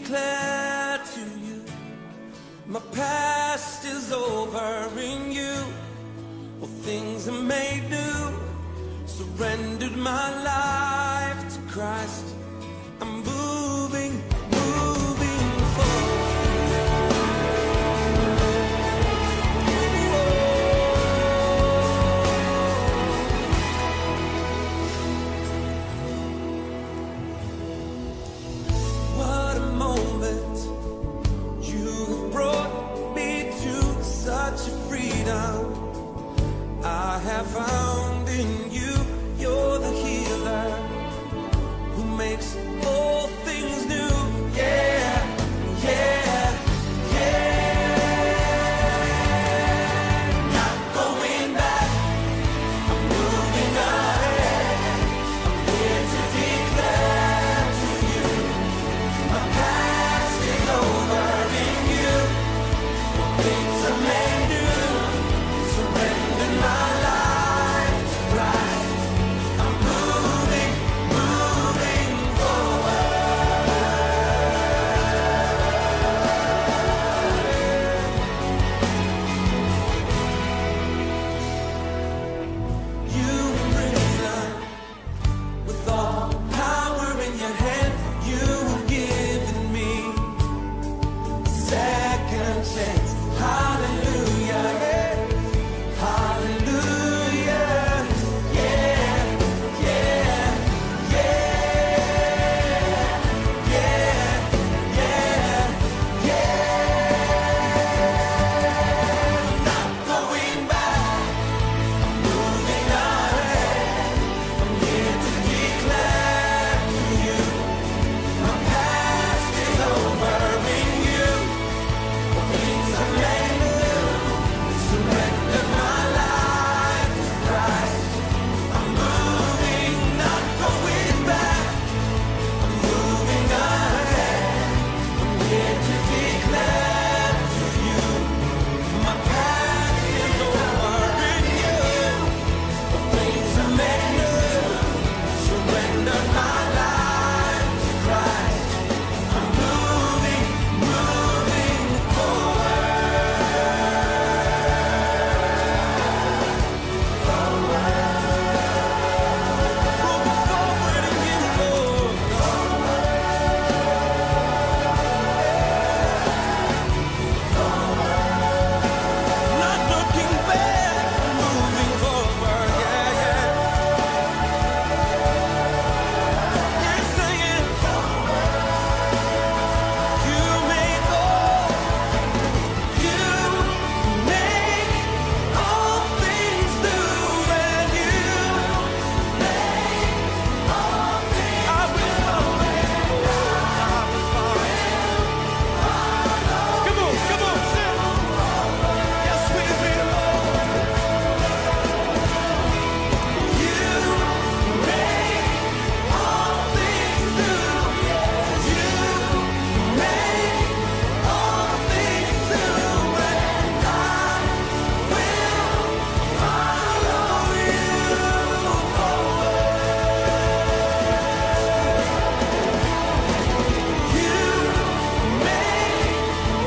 declare to you, my past is over in you. All things are made new. Surrendered my life to Christ. I'm moving forward. What a moment. You have brought me to such a freedom. I have found in you. You're the healer who makes all things new. Yeah, yeah, yeah. Not going back, I'm moving ahead. I'm here to declare to you, my past is over in you. Things are made new. Surrender my life to Christ. I'm moving forward. You risen with all power in your hand. You have given me a second chance. Hallelujah, yeah. Hallelujah, yeah, yeah, yeah, yeah, yeah, yeah. Not going back, I'm moving ahead. I'm here to declare to you, my past is over in you. Things are made new. Surrender my life to Christ. I'm moving, not going back. I'm moving ahead. I'm here to declare to you, my past is over in you. Things are made new. Surrender my life to Christ. I'm moving forward. Not looking back, moving forward, yeah, yeah. You're saying, you make all things new, and you make all things. I will follow. Come on, sing. Yes, we will. You make all things new. You make all things new, and I will follow you forward. You make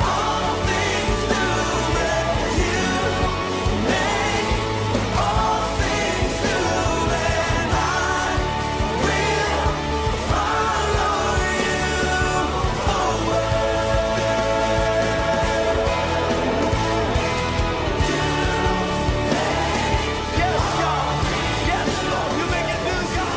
all things new, and you make all things new, and I will follow you forward. Yes, God. Yes, Lord. You make it new, God.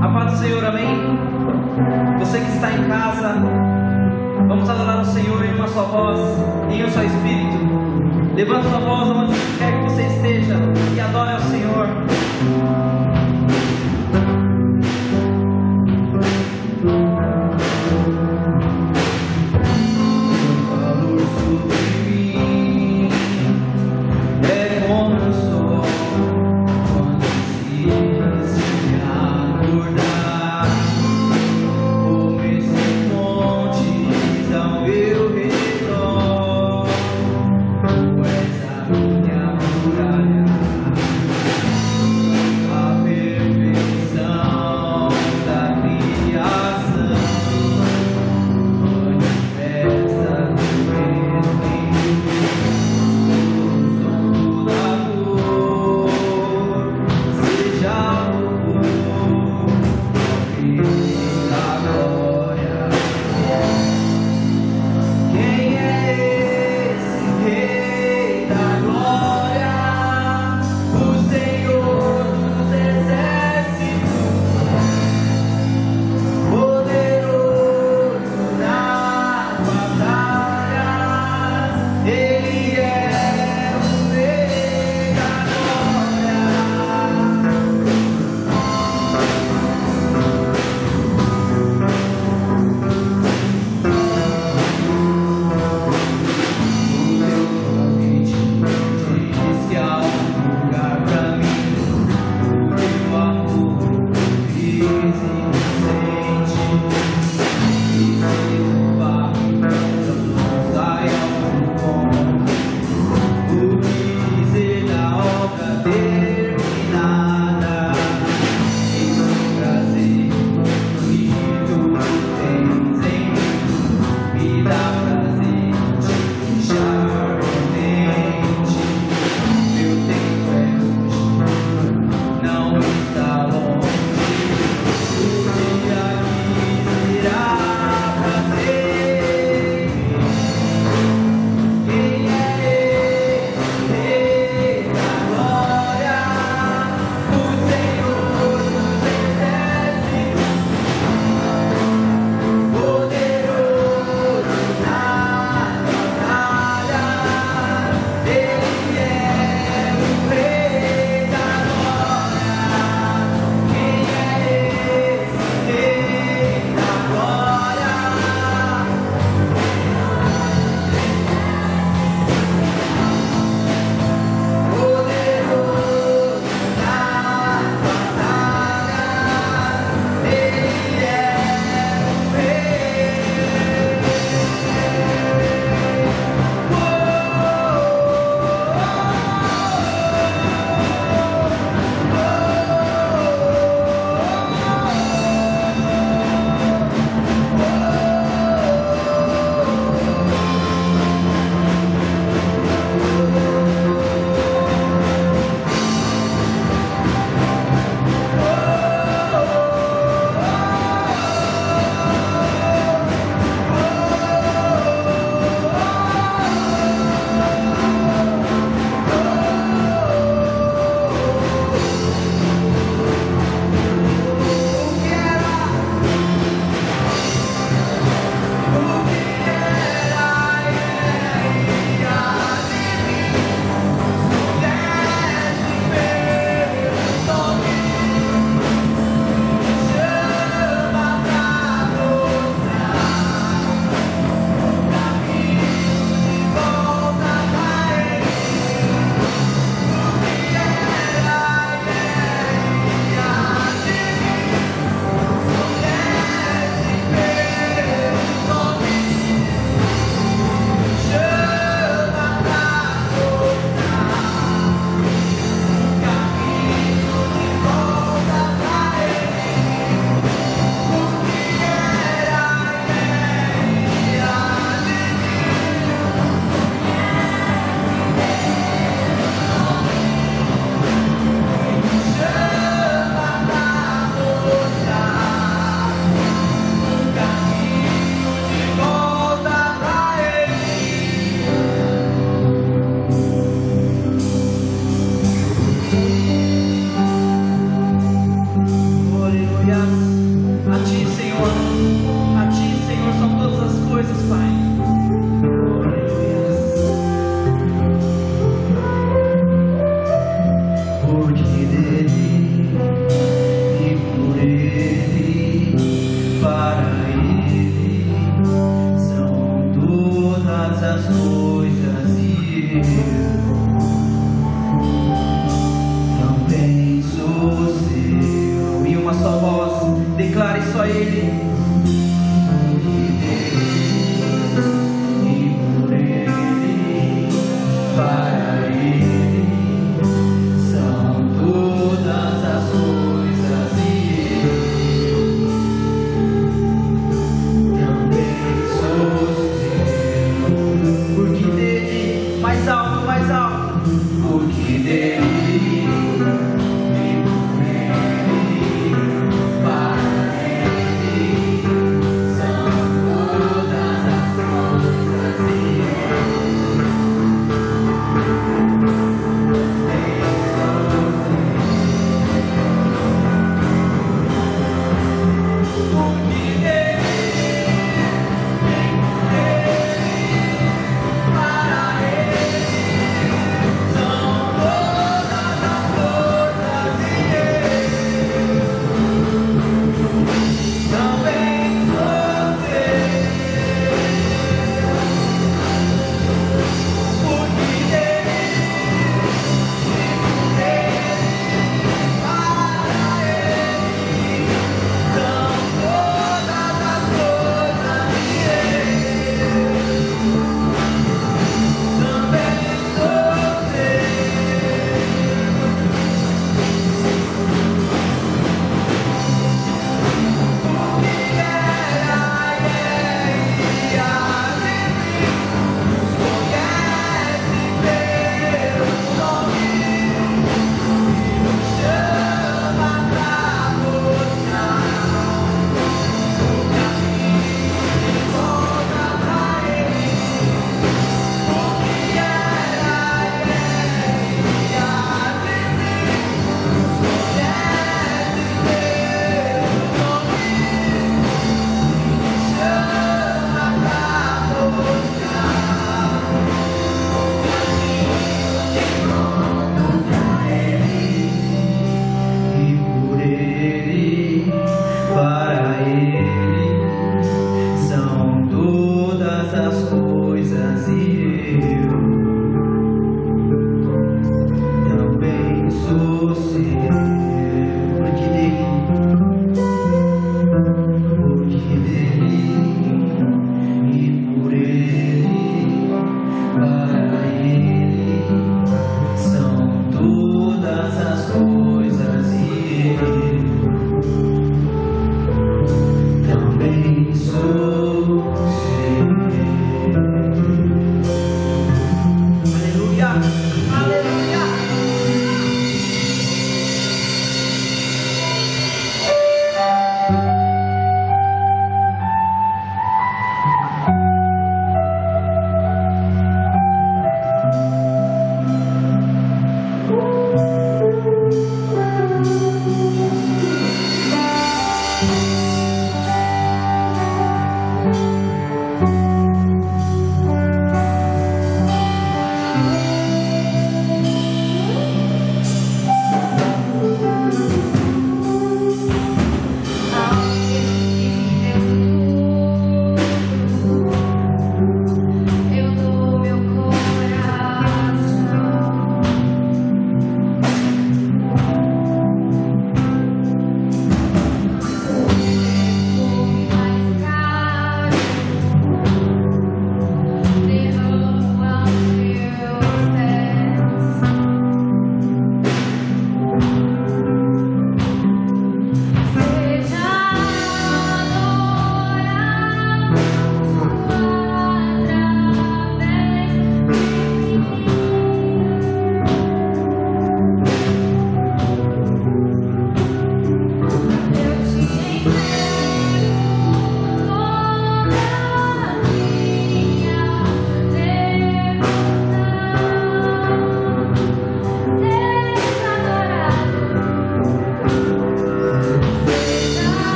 A paz do Senhor, amém? Você que está em casa, vamos adorar o Senhor em uma só voz, em um só espírito. Levante sua voz onde quer que você esteja e adore ao Senhor. Tu és a minha muralha.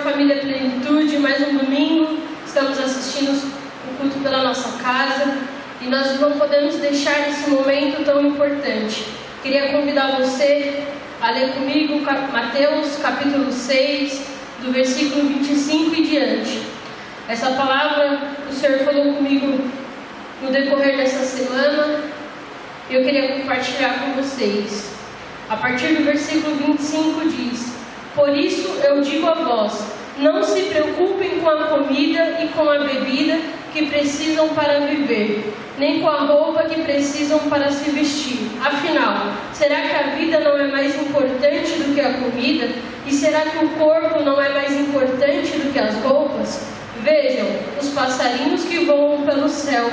família Plenitude, mais um domingo, estamos assistindo o culto pela nossa casa e nós não podemos deixar esse momento tão importante. Queria convidar você a ler comigo Mateus capítulo 6, do versículo 25 e diante. Essa palavra o Senhor falou comigo no decorrer dessa semana e eu queria compartilhar com vocês. A partir do versículo 25 diz: por isso eu digo a vós, não se preocupem com a comida e com a bebida que precisam para viver, nem com a roupa que precisam para se vestir. Afinal, será que a vida não é mais importante do que a comida? E será que o corpo não é mais importante do que as roupas? Vejam, os passarinhos que voam pelo céu,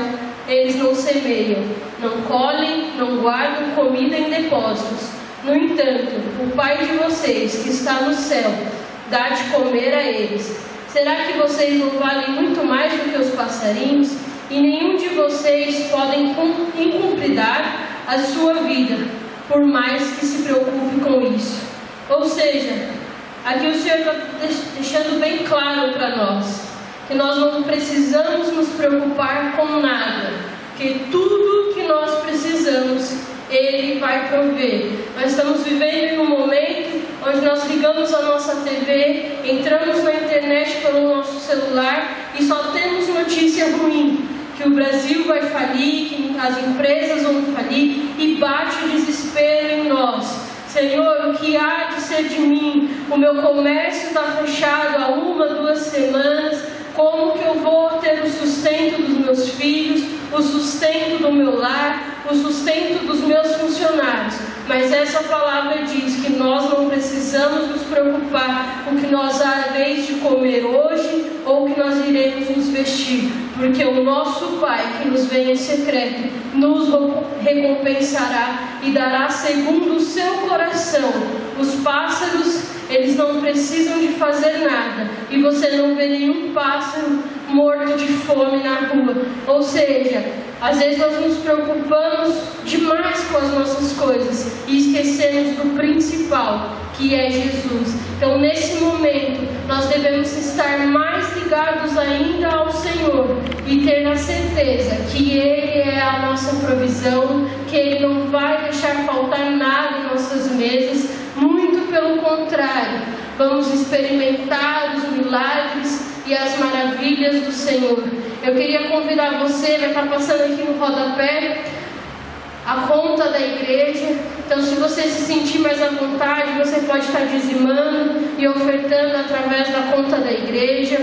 eles não semeiam, não colhem, não guardam comida em depósitos. No entanto, o Pai de vocês, que está no céu, dá de comer a eles. Será que vocês não valem muito mais do que os passarinhos? E nenhum de vocês podem incumpridar a sua vida, por mais que se preocupe com isso. Ou seja, aqui o Senhor está deixando bem claro para nós que nós não precisamos nos preocupar com nada, que tudo que nós precisamos Ele vai prover. Nós estamos vivendo em um momento onde nós ligamos a nossa TV, entramos na internet pelo nosso celular e só temos notícia ruim, que o Brasil vai falir, que as empresas vão falir, e bate o desespero em nós. Senhor, o que há de ser de mim? O meu comércio está fechado há 1, 2 semanas. Como que eu vou ter o sustento dos meus filhos, o sustento do meu lar, o sustento dos meus funcionários? Mas essa palavra diz que nós não precisamos nos preocupar com o que nós haveis de comer hoje ou o que nós iremos nos vestir, porque o nosso Pai que nos vem em secreto nos recompensará e dará segundo o seu coração. Os pássaros, eles não precisam de fazer nada, e você não vê nenhum pássaro morto de fome na rua. Ou seja, às vezes nós nos preocupamos demais com as nossas coisas e esquecemos do principal, que é Jesus. Então, nesse momento, nós devemos estar mais ligados ainda ao Senhor e ter a certeza que Ele é a nossa provisão, que Ele não vai deixar faltar nada em nossas mesas. Muito pelo contrário, vamos experimentar os milagres e as maravilhas do Senhor. Eu queria convidar você, vai estar passando aqui no rodapé a conta da igreja. Então, se você se sentir mais à vontade, você pode estar dizimando e ofertando através da conta da igreja.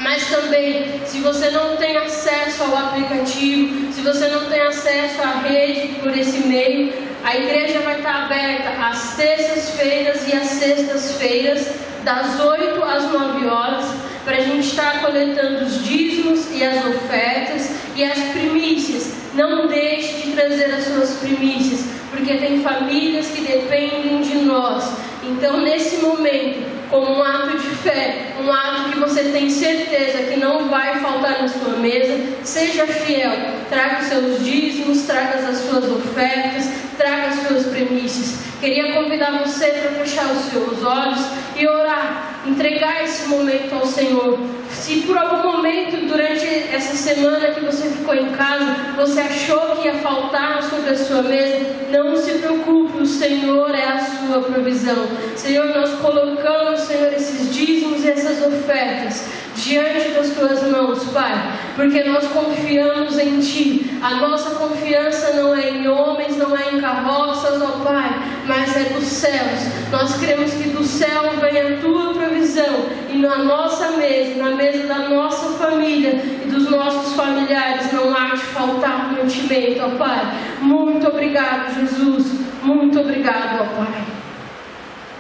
Mas também, se você não tem acesso ao aplicativo, se você não tem acesso à rede por esse meio, a igreja vai estar aberta às terças-feiras e às sextas-feiras, das 8 às 9 horas, para a gente estar coletando os dízimos e as ofertas e as primícias. Não deixe de trazer as suas primícias, porque tem famílias que dependem de nós. Então, nesse momento, como um ato de fé, um ato que você tem certeza que não vai faltar na sua mesa, seja fiel, traga os seus dízimos, traga as suas ofertas, traga as suas primícias. Queria convidar você para fechar os seus olhos e orar, entregar esse momento ao Senhor. Se por algum momento durante essa semana que você ficou em casa, você achou que ia faltar sobre a sua mesa, não se preocupe, o Senhor é a sua provisão. Senhor, nós colocamos, Senhor, esses dízimos e essas ofertas diante das tuas mãos, Pai, porque nós confiamos em Ti. A nossa confiança não é em homens, não é em carroças, ó Pai, mas é dos céus. Nós cremos que do céu vem a Tua provisão, e na nossa mesa, na mesa da nossa família e dos nossos familiares, não há de faltar mantimento, ó Pai. Muito obrigado, Jesus. Muito obrigado, ó Pai.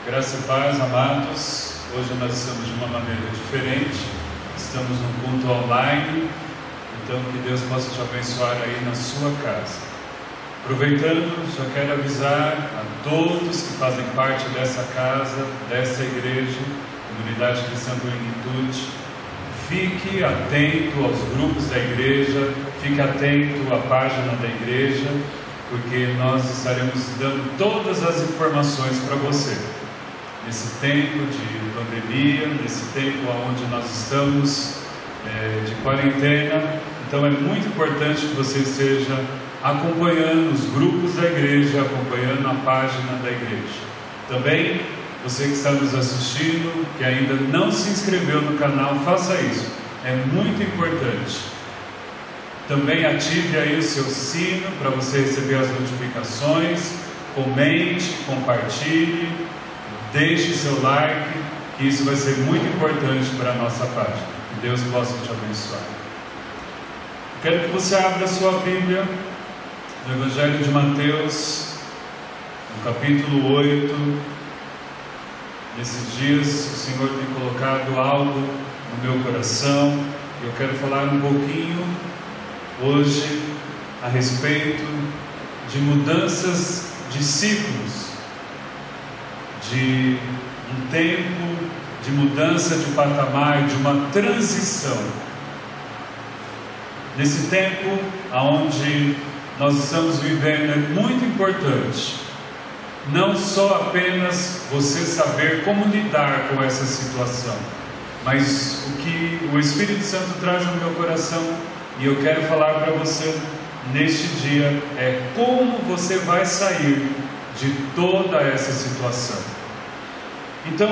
Graça e paz, amados. Hoje nós estamos de uma maneira diferente. Estamos num culto online. Então que Deus possa te abençoar aí na sua casa. Aproveitando, já quero avisar a todos que fazem parte dessa casa, dessa igreja, Comunidade Cristã Plenitude, fique atento aos grupos da igreja, fique atento à página da igreja, porque nós estaremos dando todas as informações para você. nesse tempo de pandemia, nesse tempo onde nós estamos de quarentena. Então é muito importante que você esteja acompanhando os grupos da igreja, acompanhando a página da igreja. Também, você que está nos assistindo, que ainda não se inscreveu no canal, faça isso, é muito importante. Também ative aí o seu sino para você receber as notificações, comente, compartilhe, deixe seu like, que isso vai ser muito importante para a nossa página. Que Deus possa te abençoar. Quero que você abra a sua Bíblia no Evangelho de Mateus, no capítulo 8. Nesses dias o Senhor tem colocado algo no meu coração. Eu quero falar um pouquinho hoje a respeito de mudanças de ciclos, de um tempo de mudança de patamar, de uma transição. Nesse tempo onde nós estamos vivendo, é muito importante não só apenas você saber como lidar com essa situação, mas o que o Espírito Santo traz no meu coração, e eu quero falar para você neste dia, é como você vai sair de toda essa situação. Então,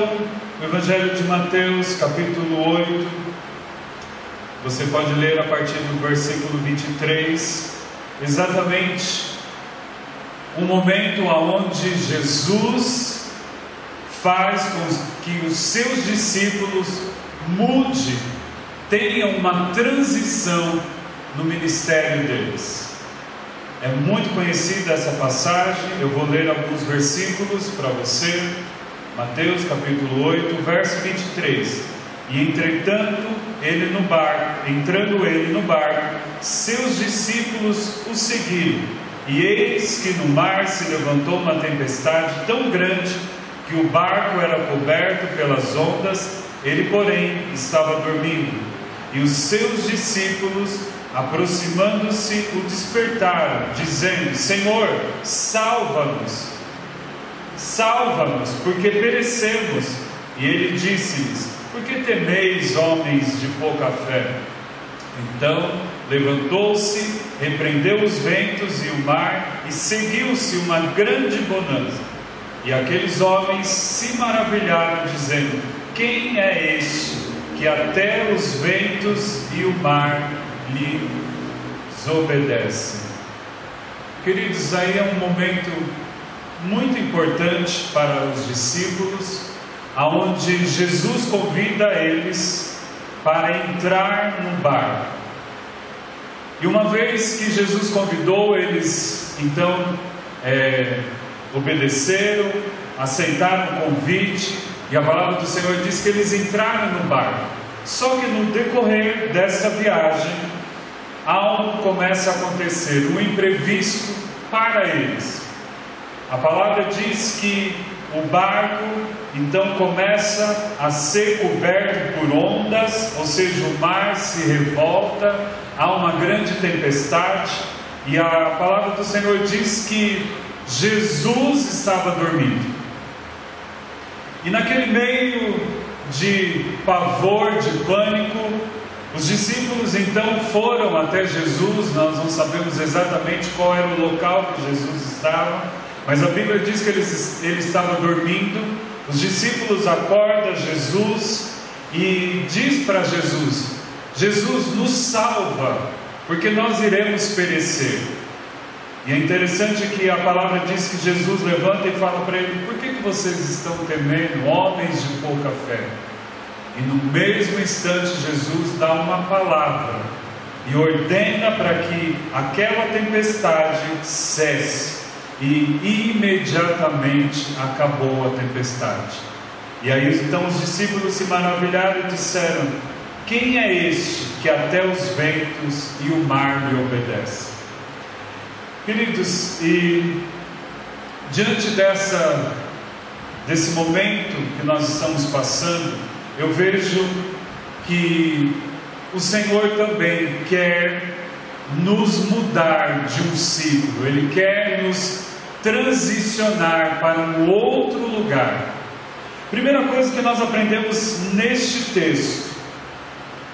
o Evangelho de Mateus, capítulo 8, você pode ler a partir do versículo 23, exatamente um momento onde Jesus faz com que os seus discípulos mudem, tenham uma transição no ministério deles. É muito conhecida essa passagem, eu vou ler alguns versículos para você. Mateus capítulo 8, verso 23. E entretanto, entrando ele no barco, seus discípulos o seguiram. E eis que no mar se levantou uma tempestade tão grande que o barco era coberto pelas ondas, ele porém estava dormindo. E os seus discípulos, aproximando-se, o despertaram, dizendo: Senhor, salva-nos, porque perecemos. E ele disse-lhes: por que temeis, homens de pouca fé? Então levantou-se, repreendeu os ventos e o mar, e seguiu-se uma grande bonança. E aqueles homens se maravilharam, dizendo: quem é este que até os ventos e o mar lhe obedecem? Queridos, aí é um momento muito importante para os discípulos, aonde Jesus convida eles para entrar no barco. E uma vez que Jesus convidou, eles então obedeceram, aceitaram o convite, e a palavra do Senhor diz que eles entraram no barco. Só que no decorrer dessa viagem, algo começa a acontecer, um imprevisto para eles. A palavra diz que o barco então começa a ser coberto por ondas, ou seja, o mar se revolta, há uma grande tempestade, e a palavra do Senhor diz que Jesus estava dormindo. E naquele meio de pavor, de pânico, os discípulos então foram até Jesus. Nós não sabemos exatamente qual era o local que Jesus estava, mas a Bíblia diz que ele estava dormindo. Os discípulos acordam Jesus e diz para Jesus: Jesus, nos salva, porque nós iremos perecer. E é interessante que a palavra diz que Jesus levanta e fala para ele: por que vocês estão temendo, homens de pouca fé? E no mesmo instante Jesus dá uma palavra e ordena para que aquela tempestade cesse. E imediatamente acabou a tempestade. E aí então os discípulos se maravilharam e disseram: quem é este que até os ventos e o mar lhe obedecem? Queridos, e diante desse momento que nós estamos passando, eu vejo que o Senhor também quer nos mudar de um ciclo. Ele quer nos transicionar para um outro lugar. Primeira coisa que nós aprendemos neste texto: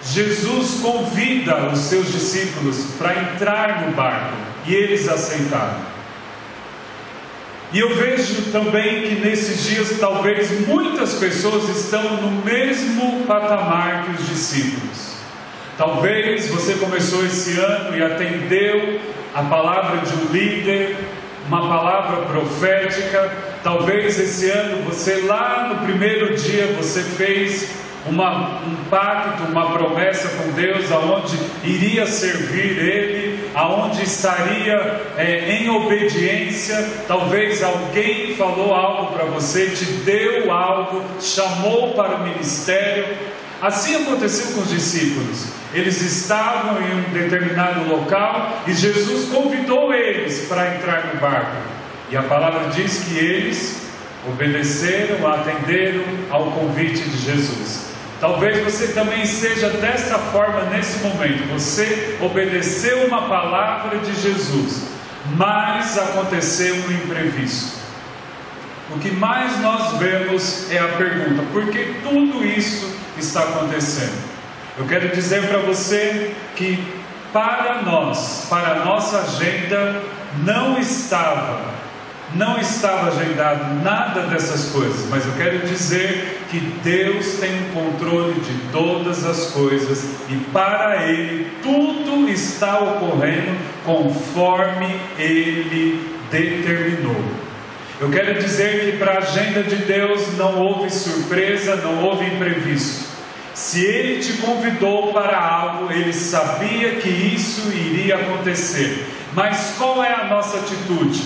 Jesus convida os seus discípulos para entrar no barco, e eles aceitaram. E eu vejo também que nesses dias talvez muitas pessoas estão no mesmo patamar que os discípulos. Talvez você começou esse ano e atendeu a palavra de um líder, uma palavra profética. Talvez esse ano você lá no primeiro dia você fez um pacto, uma promessa com Deus, aonde iria servir Ele, aonde estaria em obediência. Talvez alguém falou algo para você, te deu algo, chamou para o ministério. Assim aconteceu com os discípulos. Eles estavam em um determinado local e Jesus convidou eles para entrar no barco. E a palavra diz que eles obedeceram, atenderam ao convite de Jesus. Talvez você também esteja dessa forma nesse momento. Você obedeceu uma palavra de Jesus, mas aconteceu um imprevisto. O que mais nós vemos é a pergunta: por que tudo isso está acontecendo? Eu quero dizer para você que para nós, para a nossa agenda, não estava agendado nada dessas coisas, mas eu quero dizer que Deus tem o controle de todas as coisas, e para Ele tudo está ocorrendo conforme Ele determinou. Eu quero dizer que para a agenda de Deus não houve surpresa, não houve imprevisto. Se Ele te convidou para algo, Ele sabia que isso iria acontecer. Mas qual é a nossa atitude?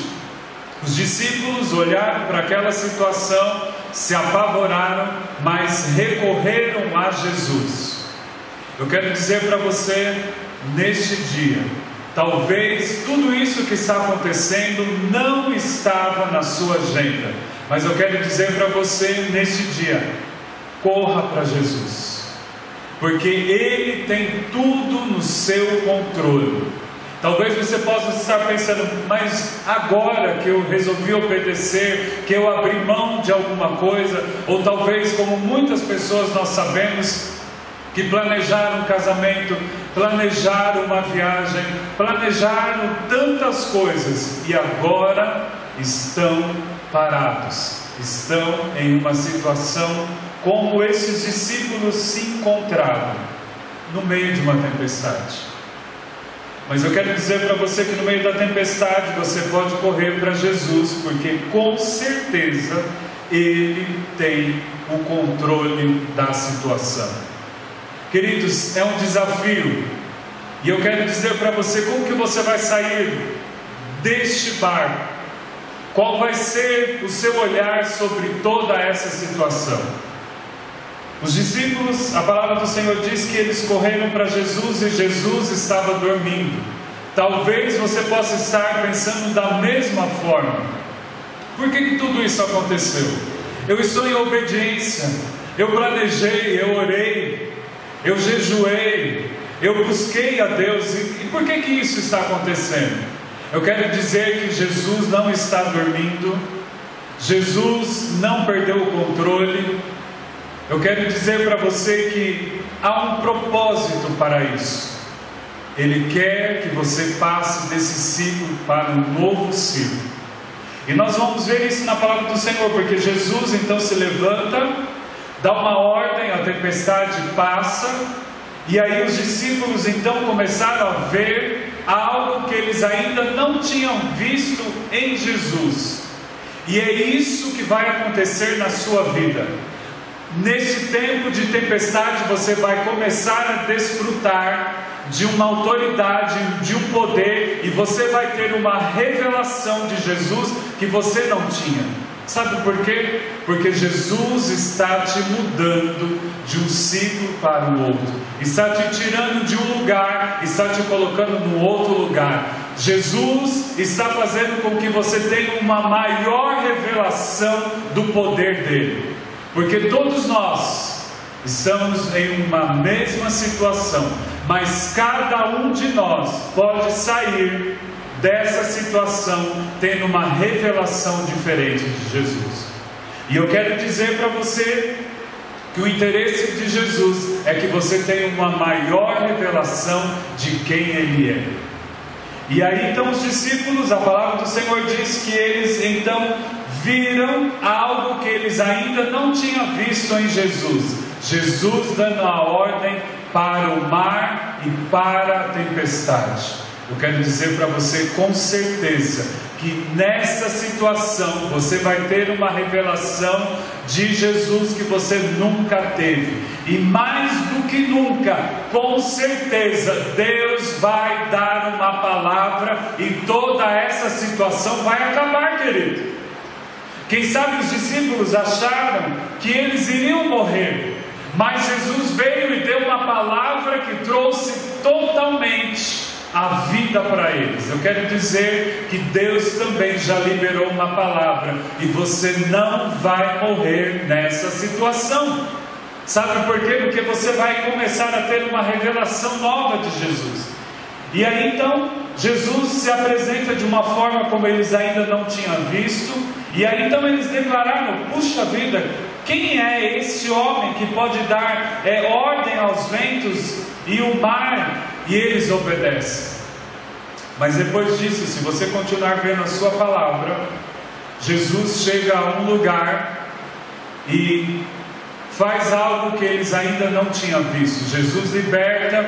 Os discípulos olharam para aquela situação, se apavoraram, mas recorreram a Jesus. Eu quero dizer para você, neste dia, talvez tudo isso que está acontecendo não estava na sua agenda, mas eu quero dizer para você, neste dia, corra para Jesus, porque Ele tem tudo no seu controle. Talvez você possa estar pensando: mas agora que eu resolvi obedecer, que eu abri mão de alguma coisa, ou talvez, como muitas pessoas nós sabemos, que planejaram um casamento, planejaram uma viagem, planejaram tantas coisas, e agora estão parados, estão em uma situação como esses discípulos se encontravam, no meio de uma tempestade. Mas eu quero dizer para você que no meio da tempestade você pode correr para Jesus, porque com certeza Ele tem o controle da situação. Queridos, é um desafio, e eu quero dizer para você como que você vai sair deste barco. Qual vai ser o seu olhar sobre toda essa situação? Os discípulos, a palavra do Senhor diz que eles correram para Jesus e Jesus estava dormindo. Talvez você possa estar pensando da mesma forma: por que tudo isso aconteceu? Eu estou em obediência, eu planejei, eu orei, eu jejuei, eu busquei a Deus, e por que isso está acontecendo? Eu quero dizer que Jesus não está dormindo, Jesus não perdeu o controle. Eu quero dizer para você que há um propósito para isso. Ele quer que você passe desse ciclo para um novo ciclo. E nós vamos ver isso na palavra do Senhor, porque Jesus então se levanta, dá uma ordem, a tempestade passa, e aí os discípulos então começaram a ver algo que eles ainda não tinham visto em Jesus. E é isso que vai acontecer na sua vida. Nesse tempo de tempestade você vai começar a desfrutar de uma autoridade, de um poder, e você vai ter uma revelação de Jesus que você não tinha. Sabe por quê? Porque Jesus está te mudando de um ciclo para o outro, está te tirando de um lugar, está te colocando no outro lugar. Jesus está fazendo com que você tenha uma maior revelação do poder dele. Porque todos nós estamos em uma mesma situação, mas cada um de nós pode sair dessa situação tendo uma revelação diferente de Jesus. E eu quero dizer para você que o interesse de Jesus é que você tenha uma maior revelação de quem Ele é. E aí então os discípulos, a palavra do Senhor diz que eles então viram algo que eles ainda não tinham visto em Jesus. Jesus dando a ordem para o mar e para a tempestade. Eu quero dizer para você com certeza que nessa situação você vai ter uma revelação de Jesus que você nunca teve. E mais do que nunca, com certeza, Deus vai dar uma palavra e toda essa situação vai acabar, querido. Quem sabe os discípulos acharam que eles iriam morrer, mas Jesus veio e deu uma palavra que trouxe totalmente a vida para eles. Eu quero dizer que Deus também já liberou uma palavra e você não vai morrer nessa situação. Sabe por quê? Porque você vai começar a ter uma revelação nova de Jesus. E aí então Jesus se apresenta de uma forma como eles ainda não tinham visto. E aí então eles declararam: puxa vida, quem é esse homem que pode dar ordem aos ventos e o mar, e eles obedecem? Mas depois disso, se você continuar vendo a sua palavra, Jesus chega a um lugar e faz algo que eles ainda não tinham visto. Jesus liberta,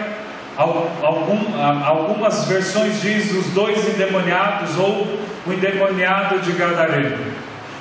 algumas versões diz, os 2 endemoniados ou o endemoniado de Gadareno.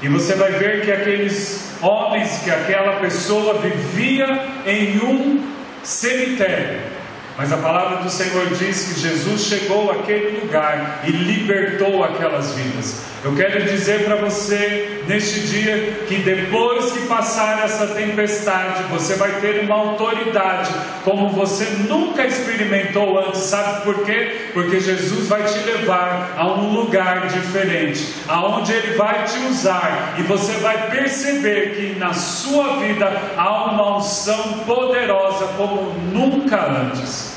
E você vai ver que aqueles homens, que aquela pessoa vivia em um cemitério. Mas a palavra do Senhor diz que Jesus chegou àquele lugar e libertou aquelas vidas. Eu quero dizer para você neste dia que depois que passar essa tempestade, você vai ter uma autoridade como você nunca experimentou antes. Sabe por quê? Porque Jesus vai te levar a um lugar diferente, aonde Ele vai te usar, e você vai perceber que na sua vida há uma unção poderosa como nunca antes.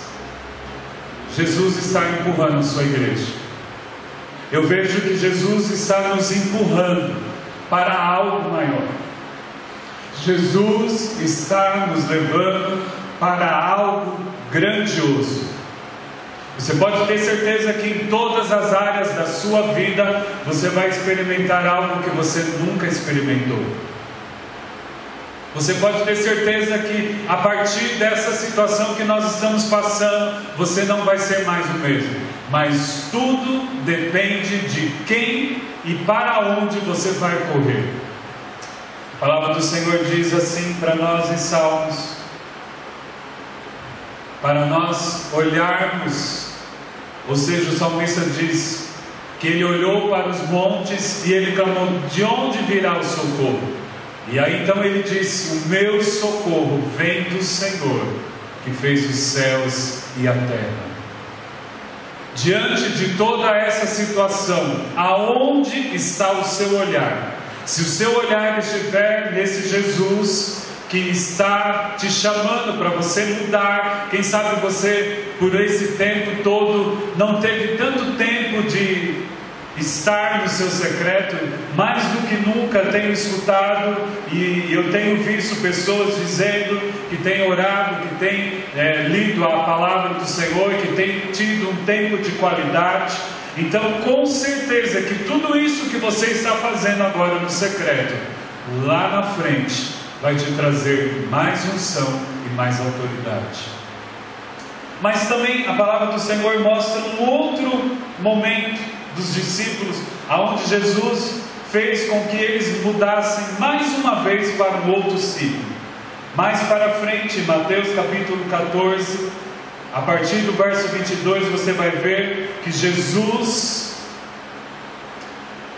Jesus está empurrando a sua igreja. Eu vejo que Jesus está nos empurrando para algo maior. Jesus está nos levando para algo grandioso. Você pode ter certeza que em todas as áreas da sua vida você vai experimentar algo que você nunca experimentou. Você pode ter certeza que a partir dessa situação que nós estamos passando, você não vai ser mais o mesmo. Mas tudo depende de quem e para onde você vai correr. A palavra do Senhor diz assim para nós em Salmos: para nós olharmos, ou seja, o salmista diz que ele olhou para os montes e ele clamou: de onde virá o socorro? E aí então ele disse: o meu socorro vem do Senhor, que fez os céus e a terra. Diante de toda essa situação, aonde está o seu olhar? Se o seu olhar estiver nesse Jesus que está te chamando para você mudar, quem sabe você por esse tempo todo não teve tanto tempo de estar no seu secreto. Mais do que nunca tenho escutado e eu tenho visto pessoas dizendo que têm orado, que têm lido a palavra do Senhor, que têm tido um tempo de qualidade. Então com certeza que tudo isso que você está fazendo agora no secreto, lá na frente vai te trazer mais unção e mais autoridade. Mas também a palavra do Senhor mostra um outro momento dos discípulos, aonde Jesus fez com que eles mudassem mais uma vez para um outro ciclo. Mais para frente, em Mateus capítulo 14, a partir do verso 22, você vai ver que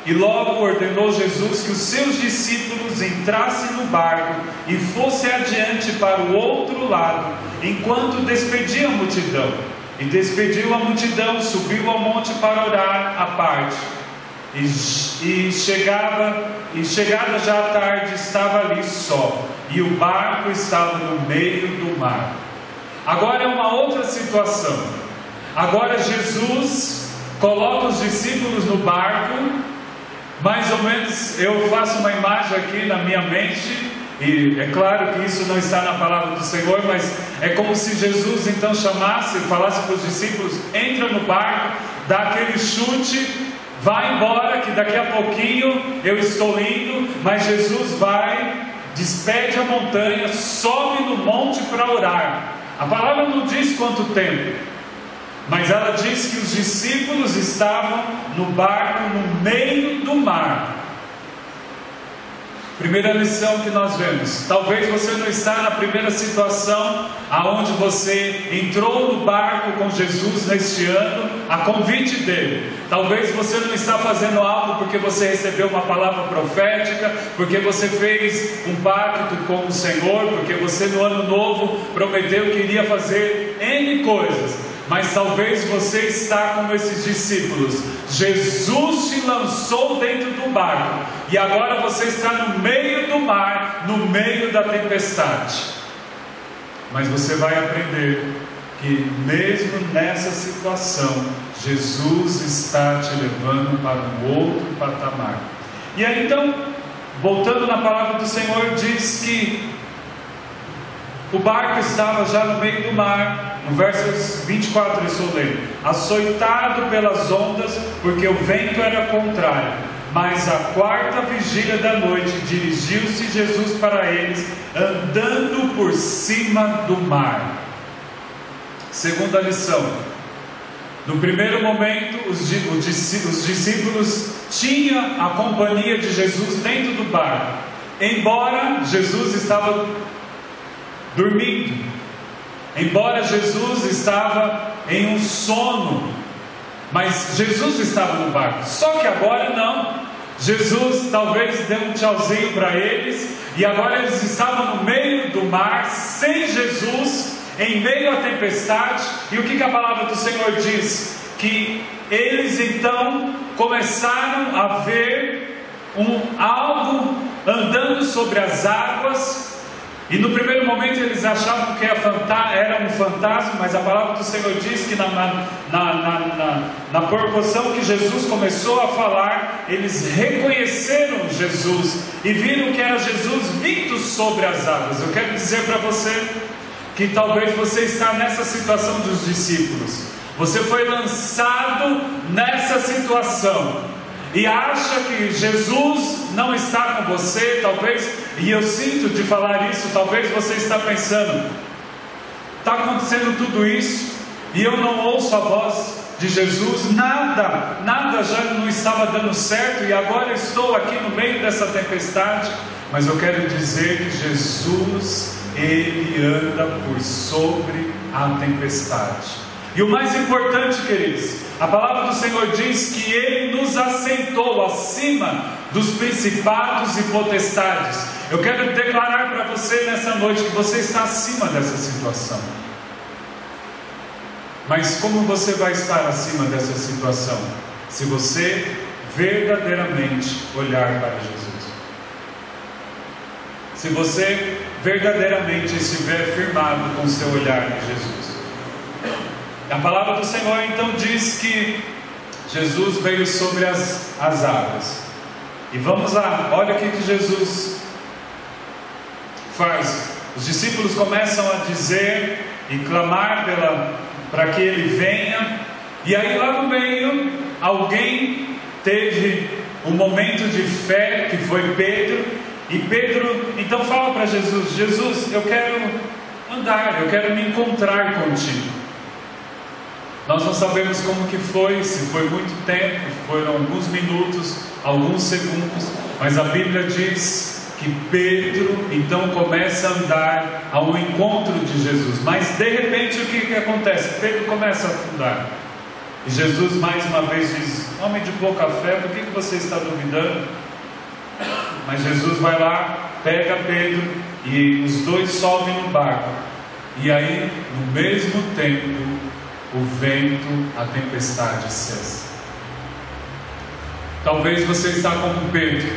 e logo ordenou Jesus que os seus discípulos entrassem no barco e fossem adiante para o outro lado, enquanto despedia a multidão. E despediu a multidão, subiu ao monte para orar à parte. E chegada já à tarde, estava ali só, e o barco estava no meio do mar. Agora é uma outra situação. Agora Jesus coloca os discípulos no barco, mais ou menos eu faço uma imagem aqui na minha mente, e é claro que isso não está na palavra do Senhor, mas é como se Jesus então chamasse, falasse para os discípulos: entra no barco, dá aquele chute, vai embora, que daqui a pouquinho eu estou indo. Mas Jesus vai, despede a montanha, sobe no monte para orar. A palavra não diz quanto tempo, mas ela diz que os discípulos estavam no barco no meio do mar. Primeira lição que nós vemos: talvez você não está na primeira situação aonde você entrou no barco com Jesus neste ano, a convite dele. Talvez você não está fazendo algo porque você recebeu uma palavra profética, porque você fez um pacto com o Senhor, porque você no ano novo prometeu que iria fazer N coisas. Mas talvez você está como esses discípulos. Jesus te lançou dentro do barco, e agora você está no meio do mar, no meio da tempestade. Mas você vai aprender que mesmo nessa situação, Jesus está te levando para um outro patamar. E aí então, voltando na palavra do Senhor, diz que o barco estava já no meio do mar. No verso 24 eu estou lendo: açoitado pelas ondas, porque o vento era contrário. Mas à quarta vigília da noite, dirigiu-se Jesus para eles, andando por cima do mar. Segunda lição: no primeiro momento, os discípulos tinham a companhia de Jesus dentro do barco, embora Jesus estava dormindo, embora Jesus estava em um sono, mas Jesus estava no barco. Só que agora não. Jesus talvez deu um tchauzinho para eles, e agora eles estavam no meio do mar, sem Jesus, em meio à tempestade. E o que a palavra do Senhor diz? Que eles então começaram a ver algo andando sobre as águas. E no primeiro momento eles achavam que era um fantasma, mas a palavra do Senhor diz que na proporção que Jesus começou a falar, eles reconheceram Jesus e viram que era Jesus vindo sobre as águas. Eu quero dizer para você que talvez você está nessa situação dos discípulos. Você foi lançado nessa situação e acha que Jesus não está com você, talvez, e eu sinto de falar isso, talvez você está pensando: está acontecendo tudo isso e eu não ouço a voz de Jesus, nada já não estava dando certo, e agora estou aqui no meio dessa tempestade. Mas eu quero dizer que Jesus, Ele anda por sobre a tempestade. E o mais importante, queridos, a palavra do Senhor diz que Ele nos assentou acima dos principados e potestades. Eu quero declarar para você nessa noite que você está acima dessa situação. Mas como você vai estar acima dessa situação? Se você verdadeiramente olhar para Jesus. Se você verdadeiramente estiver firmado com o seu olhar em Jesus. A palavra do Senhor então diz que Jesus veio sobre as águas. E vamos lá, olha o que Jesus faz. Os discípulos começam a dizer e clamar para que Ele venha. E aí lá no meio, alguém teve um momento de fé, que foi Pedro. E Pedro então fala para Jesus: Jesus, eu quero andar, eu quero me encontrar contigo. Nós não sabemos como que foi, se foi muito tempo, foram alguns minutos, alguns segundos, mas a Bíblia diz que Pedro então começa a andar ao encontro de Jesus. Mas de repente o que acontece? Pedro começa a afundar, e Jesus mais uma vez diz: homem de pouca fé, por que você está duvidando? Mas Jesus vai lá, pega Pedro, e os dois sobem no barco. E aí, no mesmo tempo, o vento, a tempestade cessa. Talvez você está como Pedro.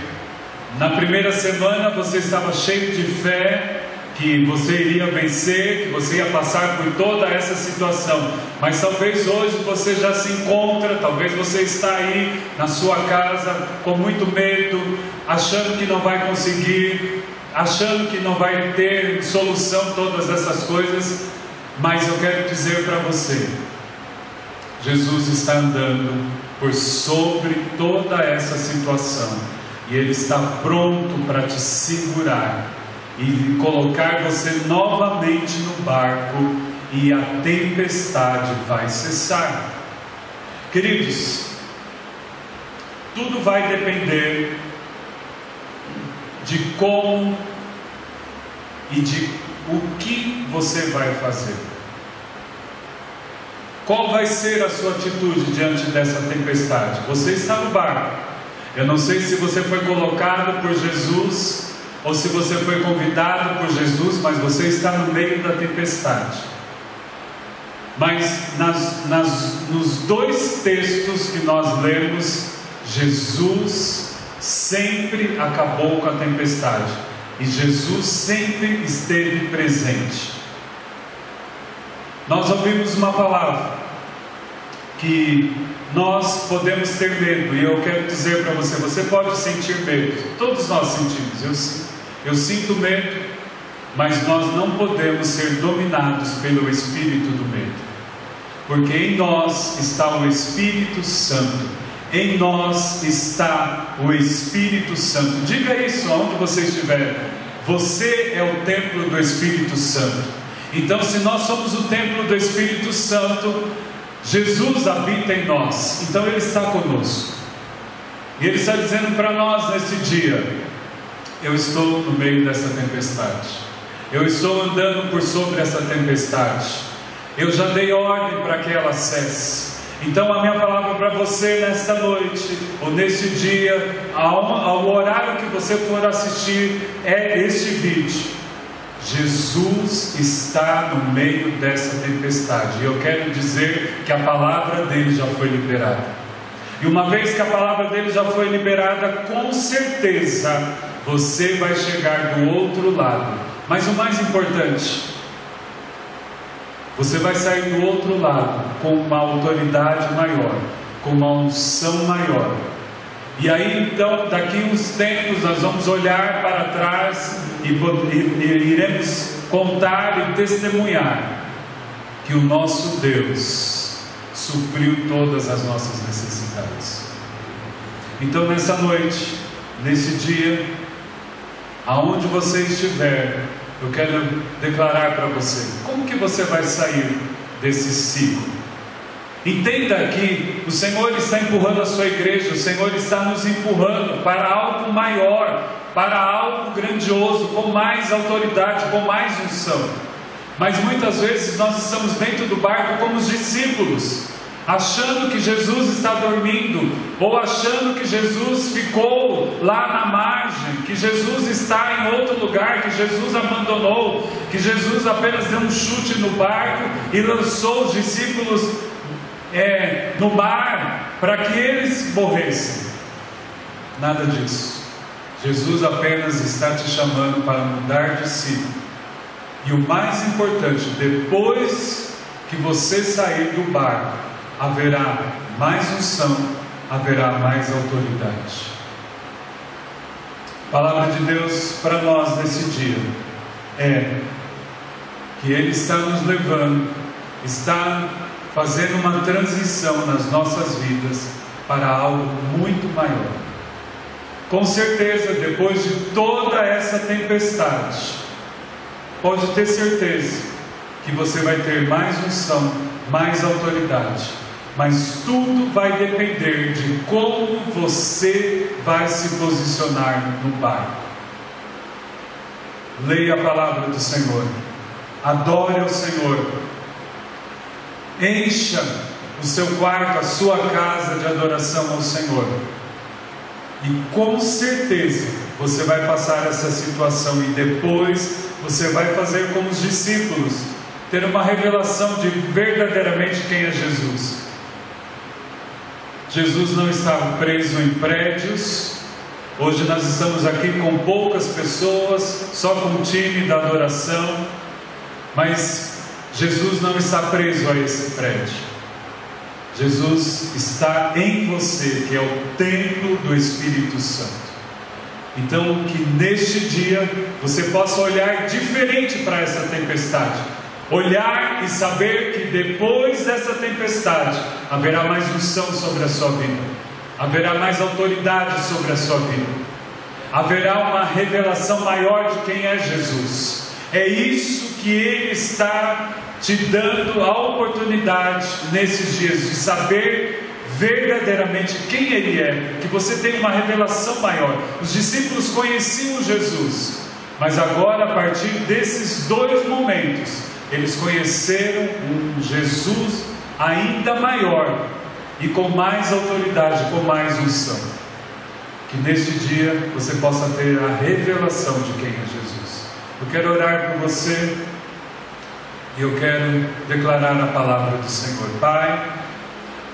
Na primeira semana você estava cheio de fé, que você iria vencer, que você ia passar por toda essa situação, mas talvez hoje você já se encontra, talvez você está aí na sua casa com muito medo, achando que não vai conseguir, achando que não vai ter solução todas essas coisas, mas eu quero dizer para você, Jesus está andando por sobre toda essa situação, e Ele está pronto para te segurar e colocar você novamente no barco, e a tempestade vai cessar. Queridos, tudo vai depender de como e de o que você vai fazer. Qual vai ser a sua atitude diante dessa tempestade? Você está no barco. Eu não sei se você foi colocado por Jesus ou se você foi convidado por Jesus, mas você está no meio da tempestade. Mas nos dois textos que nós lemos, Jesus sempre acabou com a tempestade, e Jesus sempre esteve presente. Nós ouvimos uma palavra que nós podemos ter medo, e eu quero dizer para você, você pode sentir medo, todos nós sentimos, eu sinto medo, mas nós não podemos ser dominados pelo espírito do medo, porque em nós está o Espírito Santo, em nós está o Espírito Santo. Diga isso aonde você estiver, você é o templo do Espírito Santo. Então, se nós somos o templo do Espírito Santo, Jesus habita em nós, então Ele está conosco, e Ele está dizendo para nós nesse dia: eu estou no meio dessa tempestade, eu estou andando por sobre essa tempestade, eu já dei ordem para que ela cesse. Então a minha palavra para você nesta noite, ou neste dia, ao horário que você for assistir, é este vídeo. Jesus está no meio dessa tempestade, e eu quero dizer que a palavra dele já foi liberada, e uma vez que a palavra dele já foi liberada, com certeza você vai chegar do outro lado. Mas o mais importante, você vai sair do outro lado com uma autoridade maior, com uma unção maior. E aí então, daqui uns tempos, nós vamos olhar para trás e iremos contar e testemunhar que o nosso Deus supriu todas as nossas necessidades. Então, nessa noite, nesse dia, aonde você estiver, eu quero declarar para você, como que você vai sair desse ciclo? Entenda que o Senhor está empurrando a sua igreja, o Senhor está nos empurrando para algo maior, para algo grandioso, com mais autoridade, com mais unção. Mas muitas vezes nós estamos dentro do barco como os discípulos, achando que Jesus está dormindo, ou achando que Jesus ficou lá na margem, que Jesus está em outro lugar, que Jesus abandonou, que Jesus apenas deu um chute no barco e lançou os discípulos no mar para que eles morressem. Nada disso. Jesus apenas está te chamando para mudar de ciclo. E o mais importante, depois que você sair do barco, haverá mais unção, haverá mais autoridade. A palavra de Deus para nós nesse dia é que Ele está nos levando, está fazendo uma transição nas nossas vidas para algo muito maior. Com certeza, depois de toda essa tempestade, pode ter certeza que você vai ter mais unção, mais autoridade, mas tudo vai depender de como você vai se posicionar no barco. Leia a palavra do Senhor, adore ao Senhor, encha o seu quarto, a sua casa de adoração ao Senhor, e com certeza você vai passar essa situação, e depois você vai fazer como os discípulos, ter uma revelação de verdadeiramente quem é Jesus. Jesus não estava preso em prédios, Hoje nós estamos aqui com poucas pessoas, só com o time da adoração, mas Jesus não está preso a esse prédio. Jesus está em você, que é o templo do Espírito Santo. Então, que neste dia você possa olhar diferente para essa tempestade. Olhar e saber que depois dessa tempestade haverá mais unção sobre a sua vida, haverá mais autoridade sobre a sua vida, haverá uma revelação maior de quem é Jesus. É isso que Ele está te dando a oportunidade nesses dias, de saber verdadeiramente quem Ele é, que você tenha uma revelação maior. Os discípulos conheciam Jesus, mas agora, a partir desses dois momentos, eles conheceram um Jesus ainda maior e com mais autoridade, com mais unção. Que neste dia você possa ter a revelação de quem é Jesus. Eu quero orar por você e eu quero declarar a palavra do Senhor. Pai,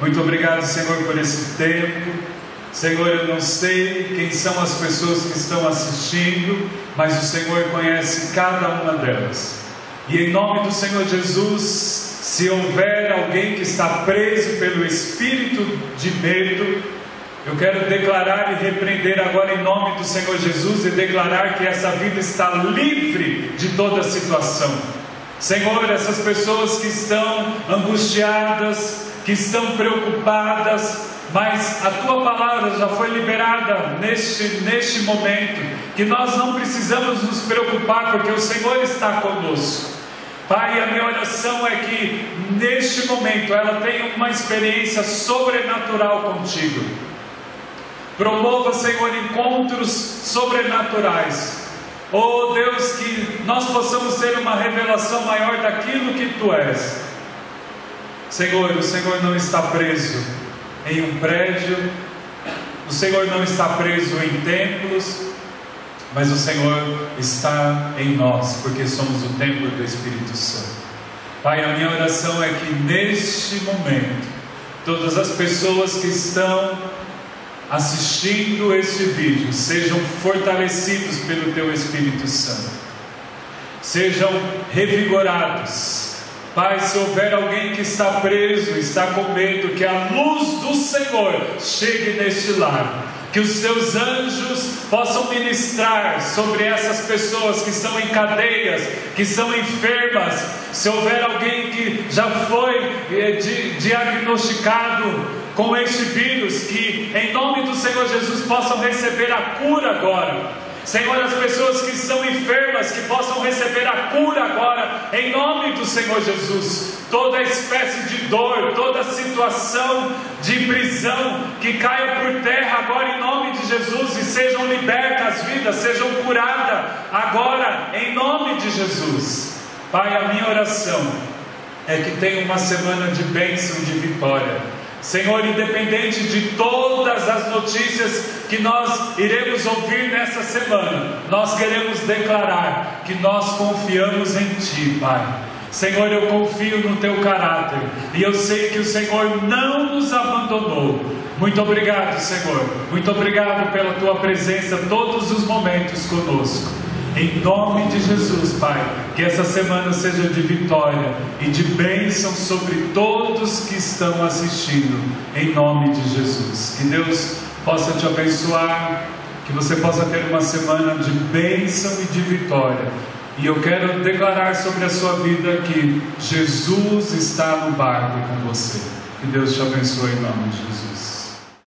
muito obrigado, Senhor, por esse tempo. Senhor, eu não sei quem são as pessoas que estão assistindo, mas o Senhor conhece cada uma delas. E em nome do Senhor Jesus, se houver alguém que está preso pelo espírito de medo, eu quero declarar e repreender agora em nome do Senhor Jesus e declarar que essa vida está livre de toda situação. Senhor, essas pessoas que estão angustiadas, que estão preocupadas, mas a Tua palavra já foi liberada neste momento, que nós não precisamos nos preocupar, porque o Senhor está conosco. Pai, a minha oração é que neste momento ela tenha uma experiência sobrenatural contigo. Promova, Senhor, encontros sobrenaturais. Oh Deus, que nós possamos ter uma revelação maior daquilo que Tu és. Senhor, o Senhor não está preso em um prédio, o Senhor não está preso em templos, mas o Senhor está em nós, porque somos o templo do Espírito Santo. Pai, a minha oração é que neste momento, todas as pessoas que estão assistindo este vídeo sejam fortalecidos pelo Teu Espírito Santo, sejam revigorados. Pai, se houver alguém que está preso, está com medo, que a luz do Senhor chegue neste lar, que os Teus anjos possam ministrar sobre essas pessoas que estão em cadeias, que estão enfermas. Se houver alguém que já foi diagnosticado com este vírus, que em nome do Senhor Jesus possam receber a cura agora. Senhor, as pessoas que estão enfermas, que possam receber a cura agora, em nome do Senhor Jesus. Toda espécie de dor, toda situação de prisão, que caia por terra agora em nome de Jesus, e sejam libertas as vidas, sejam curadas agora em nome de Jesus. Pai, a minha oração é que tenha uma semana de bênção, de vitória. Senhor, independente de todas as notícias que nós iremos ouvir nessa semana, nós queremos declarar que nós confiamos em Ti, Pai. Senhor, eu confio no Teu caráter, e eu sei que o Senhor não nos abandonou. Muito obrigado, Senhor. Muito obrigado pela Tua presença todos os momentos conosco. Em nome de Jesus, Pai, que essa semana seja de vitória e de bênção sobre todos que estão assistindo, em nome de Jesus. Que Deus possa te abençoar, que você possa ter uma semana de bênção e de vitória. E eu quero declarar sobre a sua vida que Jesus está no barco com você. Que Deus te abençoe em nome de Jesus.